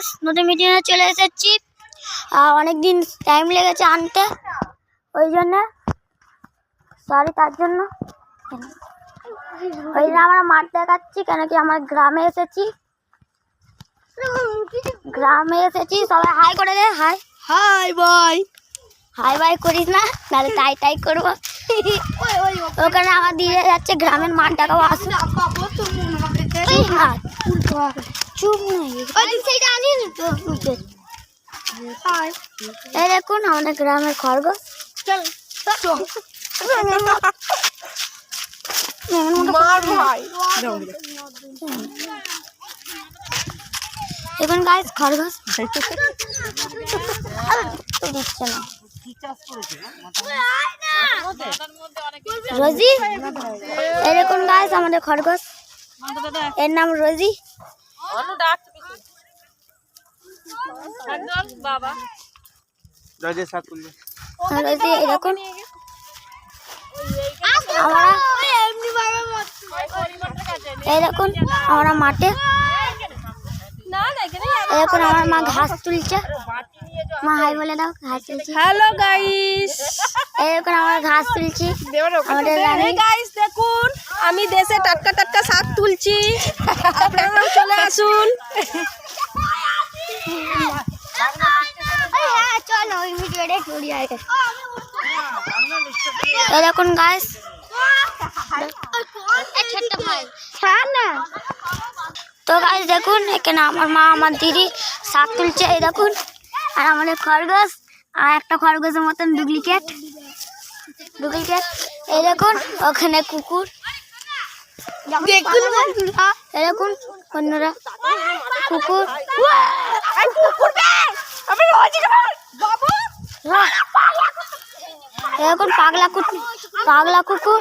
Guys, নতুন video চলে এসেছি। অনেক দিন টাইম লেগেছে আনতে, ওই জন্য সরি। তার জন্য ওই জন্য আমরা মাঠ দেখাচ্ছি, কেন কি আমার গ্রামে এসেছি। সবাই হাই করে দে। Hi hi bye. Hi bye করিস না, তাহলে টাই টাই করবো। ওখানে আমার দিয়ে যাচ্ছে গ্রামের মাঠ দেখাবো। আসুন। চুপ নাই, এই দেখুন আমাদের গ্রামের খরগোশ। দেখুন গাইস খরগোশ দিচ্ছে না। রোজি, এই দেখুন গাইস আমাদের খরগোশ, এর নাম রোজি। এই দেখুন আমরা মাঠে, এখন আমার মা ঘাস তুলছে। মা হাই বলে দাও। ঘাস তুলছি। হ্যালো গাইস, এখন আমরা ঘাস তুলছি। আমাদের গাইস দেখুন আমি দেশে টাটকা টাটকা শাক তুলছি, আপনারাও চলে আসুন। দেখুন গাইস, তো গাইস দেখুন এখানে আমার মা আমার দিদি শাক তুলছে। এই দেখুন, আর আমাদের খরগোশ, আর একটা খরগোশের মতন ডুপ্লিকেট। এই দেখুন ওখানে কুকুর। এই দেখুন অন্যরা কুকুর। এখন পাগলা কুকুর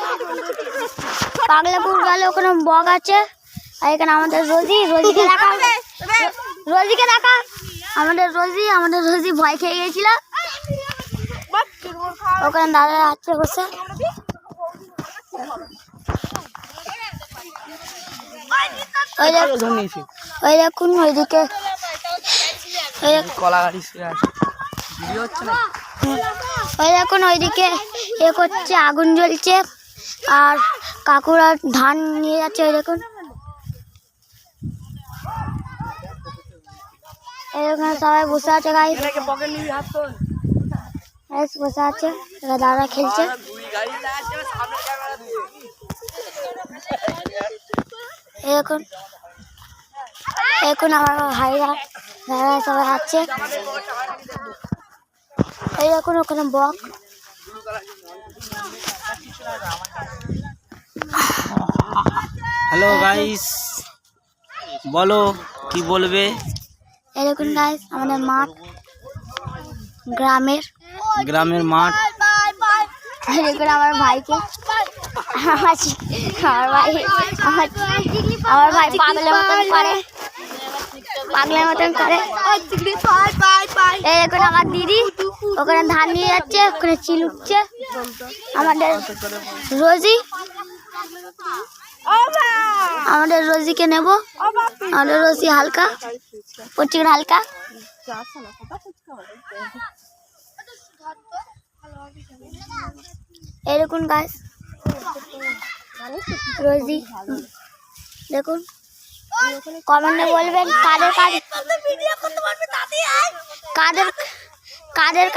গেলে ওখানে বগ আছে। আর এখানে আমাদের রোজিকে দেখা। আমাদের রোজি ভয় খেয়ে গেছিল। ওখানে দাদা আছে বসে। ওই দেখুন ওইদিকে এ করছে, আগুন জ্বলছে, আর কাকুরা ধান নিয়ে যাচ্ছে। ওই দেখুন এখানে সবাই বসে আছে। গাইস বসে আছে, দাদা খেলছে। এখন আমার ভাইরা দাদা সবাই আছে। এই দেখুন ওখানে বক। হ্যালো গাইস, বলো কি বলবে। এই দেখুন গাইস আমাদের মাঠ, গ্রামের মাঠ। দেখুন আমার ভাইকে, আমার ভাই পাগলের মতন করে। এই দেখুন আমার দিদি ওখানে ধান নিয়ে যাচ্ছে, ওখানে চিল উঠছে। আমাদের রোজিকে নেব। আমাদের রোজি হালকা, প্রচুর হালকা। এই দেখুন গাইস রোজি, দেখুন কমেন্টে বলবেন কাদের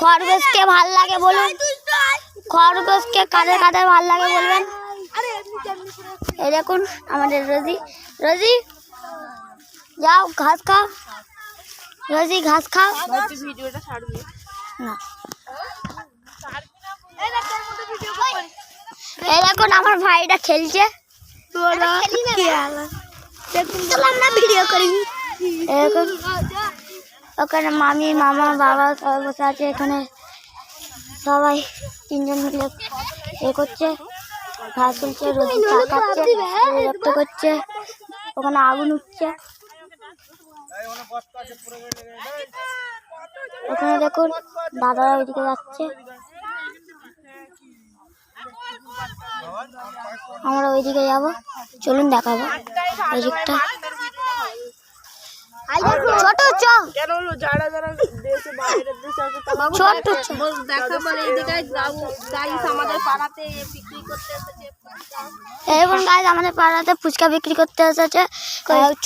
খরগোশকে ভাল লাগে বলুন। খরগোশকে কাদের ভাল লাগে বলবেন। এই দেখুন আমাদের রোজি যাও ঘাস খাও। রোজি ঘাস খাও না। এই দেখুন আমার ভাইটা খেলছে। ভিডিও করি। ওখানে মামি, মামা, বাবা সবাই বসে আছে। এখানে সবাই তিনজন মিলে করছে, ঘাস তুলছে। রোজি খাচ্ছে, রক্ত করছে। ওখানে আগুন উঠছে। ওখানে দেখুন দাদারা ওইদিকে যাচ্ছে। আমরা ওইদিকে যাবো, চলুন দেখাবো ওই দিকটা। কেন হলো যারা যারা দেশে বাইরের দেশে আছে তারা ছোট্ট দেখা বলে এই জায়গায় গাইস আমাদের পাড়াতে বিক্রি করতে এসেছে এখন গাইজ আমাদের পাড়াতে ফুচকা বিক্রি করতে এসেছে।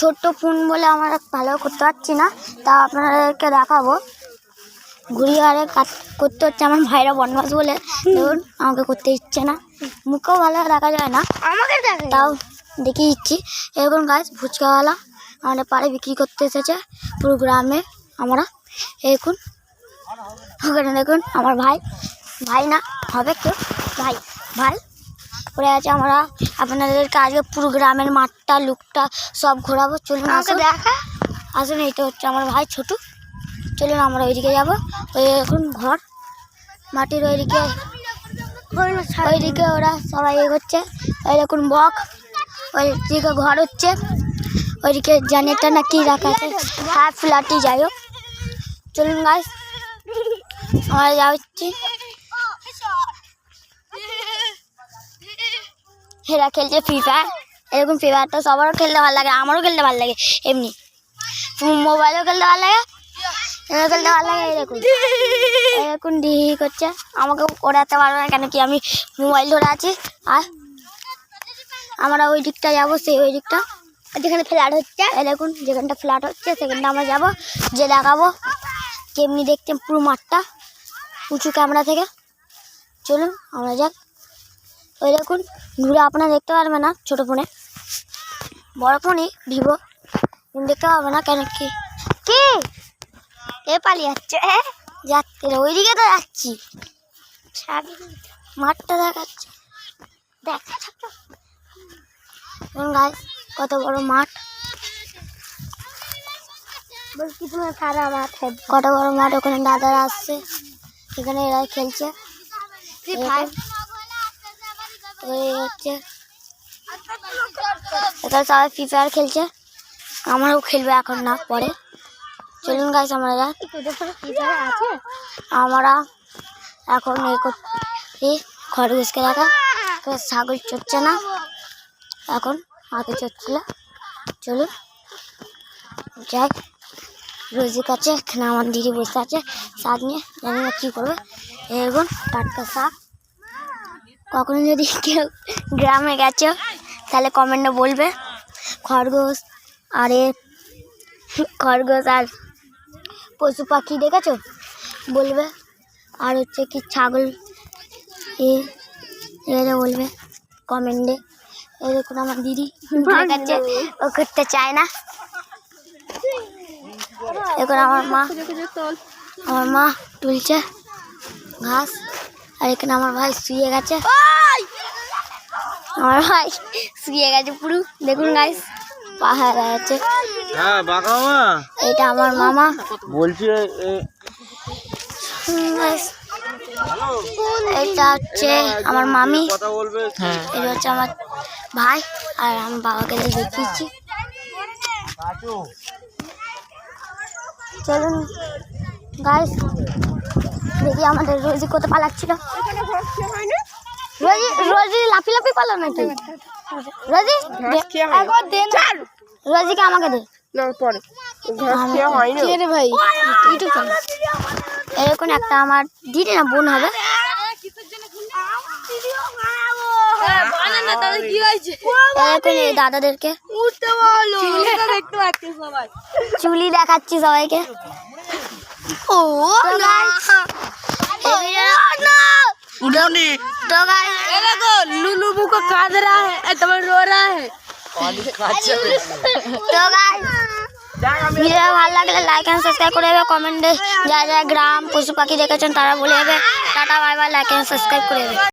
ছোট্ট ফোন বলে আমরা ভালো করতে পারছি না, তা আপনাদেরকে দেখাবো। ঘুরিয়ে আরে কাজ করতে হচ্ছে আমার ভাইরা বনবাস বলে, দেখুন আমাকে করতে ইচ্ছে না, মুখেও ভালো দেখা যায় না, আমাকে তাও দেখিয়ে দিচ্ছি। এরকম গাছ ফুচকাওয়ালা আমাদের পাড়ে বিক্রি করতে এসেছে পুরো গ্রামে। আমরা এখন ওখানে দেখুন আমার ভাই না হবে কেউ ভাই পড়ে আছে। আমরা আপনাদেরকে আজকে পুরো গ্রামের মাঠটা লুকটা সব ঘোরাবো, চলুন আসুন। এইটা হচ্ছে আমার ভাই ছোটু, চলুন আমরা ওইদিকে যাবো। ওই এখন ঘর মাটির ওইদিকে ওরা সবাই এগোচ্ছে। ওই দেখুন বক, ওইদিকে ঘর হচ্ছে, ওইদিকে জানেটা না কি রাখা আছে, হ্যাঁ ফ্ল্যাটই যাই হোক। চলুন গাইস আমরা যাচ্ছি। এরা খেলছে ফ্রি ফায়ার। এরকম ফ্রি ফায়ারটা সবারও খেলতে ভালো লাগে, আমারও খেলতে ভালো লাগে, এমনি মোবাইলেও খেলতে ভালো লাগে, খেলতে ভালো লাগে। এরকম ডিহি করছে, আমাকে ওড়াতে পারবে না কেন কি আমি মোবাইল ধরে আছি। আর আমরা ওই দিকটা যাবো, সেই ওই দিকটা যেখানে ফ্ল্যাট হচ্ছে, দেখুন যেখানটা ফ্ল্যাট হচ্ছে সেখানটা আমরা যাবো, যে দেখাবো কেমনি দেখতে পুরো মাঠটা উঁচু ক্যামেরা থেকে। চলুন আমরা যাক। ওই দেখুন ঘুরে আপনারা দেখতে পারবে না ছোটো ফোনে, বড় ফোনই ভিভো দেখতে পারবে না কেন কি এ পালিয়ে যাচ্ছে ওই দিকে তো যাচ্ছি, মাঠটা দেখাচ্ছে গাছ কত বড় মাঠ, বলছি তোমার সারা মাঠ কত বড় মাঠ। ওখানে দাদারা আসছে, এখানে এরা খেলছে হচ্ছে, এখানে সবাই ফ্রি ফায়ার খেলছে, আমরাও খেলবো এখন না পরে। চলুন গাইস আমরা আমরা এখন এই খরগোশকে দেখা, ছাগল চড়ছে না এখন, আগে চড়ছিল। চলুন যাই রোজি কাছে, এখানে আমার দিদি বসে আছে শাক নিয়ে, জানি না কী করবে। এখন টাটকা শাক, কখনো যদি কেউ গ্রামে গেছো তাহলে কমেন্টে বলবে। খরগোশ আর পশু পাখি দেখেছো বলবে, আর হচ্ছে কি ছাগল এরা বলবে কমেন্টে। এই দেখুন আমার দিদি দেখাচ্ছে, ও করতে চায় না। এখন আমার মা তুলছে ঘাস, আর এখানে আমার ভাই শুয়ে গেছে, পুরো দেখুন গাইস পাহাড় আছে। এটা আমার মামা বলছি, এটা হচ্ছে আমার মামি, এটা হচ্ছে আমার ভাই, আর আমার বাবাকে দেখিয়েছি। চলুন গাইস দেখি আমাদের রোজি কোথায় পালাচ্ছিল। রোজি লাফি পালো নাকি? রোজিকে আমাকে দে ভাই। এরকম একটা আমার দিদি না বোন হবে, এরকম এই দাদাদেরকে চুলি দেখাচ্ছি সবাইকে। लुलू को काट रहा है, तुम्हें रो रहा है। তো গাইস ভিডিও ভালো লাগলে লাইক এন্ড সাবস্ক্রাইব করে দেবে, কমেন্টে যা যা গ্রাম পশু পাখি দেখেছেন তারা বলে দেবে। Tata bye bye, like and subscribe করে দেবে।